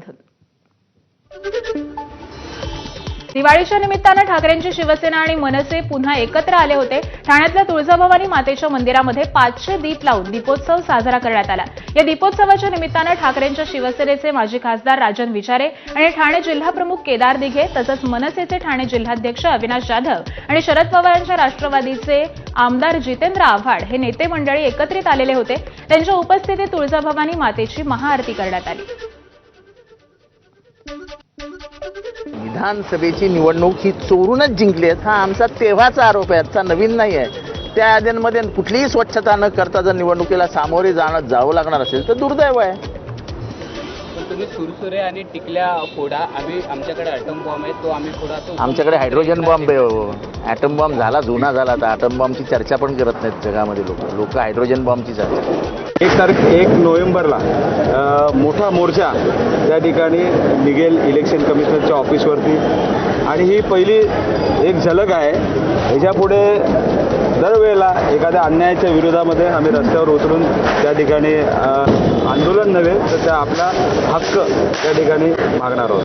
मधून। दिवाळीच्या निमित्तानं ठाकरेंची शिवसेना आणि मनसे पुन्हा एकत्र आले होते। ठाण्यातल्या तुळजाभवानी मातेच्या मंदिरामध्ये 500 दीप लावून दीपोत्सव साजरा करण्यात आला। या दीपोत्सवाच्या निमित्तानं ठाकरेंच्या शिवसेनेचे माजी खासदार राजन विचारे आणि ठाणे जिल्हाप्रमुख केदार दिघे तसंच मनसेचे ठाणे जिल्हाध्यक्ष अविनाश जाधव आणि शरद पवारांच्या राष्ट्रवादीचे आमदार जितेंद्र आव्हाड हे नेते मंडळी एकत्रित आलेले होते। त्यांच्या उपस्थितीत तुळजाभवानी मातेची महाआरती करण्यात आली। विधानसभेची निवडणूक ही चोरूनच जिंकली आहे हा आमचा तेव्हाचा आरोप आहे, आजचा नवीन नाही आहे। त्या याद्यांमध्ये कुठलीही स्वच्छता न करता जर निवडणुकीला सामोरे जावं लागणार असेल तर दुर्दैव आहे। पण तुम्ही सुरसुरे आणि टिकल्या फोडा, आमच्याकडे ॲटम बॉम्ब आहे तो आम्ही फोडा, तो आमच्याकडे हायड्रोजन बॉम्ब आहे। ॲटम बॉम्ब झाला, जुना झाला, आता ॲटम बॉम्बची चर्चा पण करत नाहीत जगामध्ये लोक हायड्रोजन बॉम्बची चर्चा। 1 नोव्हेंबरला मोठा मोर्चा त्या ठिकाणी निघेल इलेक्शन कमिशनरच्या ऑफिसवरती आणि ही पहिली एक झलक आहे। ह्याच्यापुढे दरवेळेला एखाद्या अन्यायाच्या विरोधामध्ये आम्ही रस्त्यावर उतरून त्या ठिकाणी आंदोलन नव्हे तर आपला हक्क त्या ठिकाणी मागणार आहोत।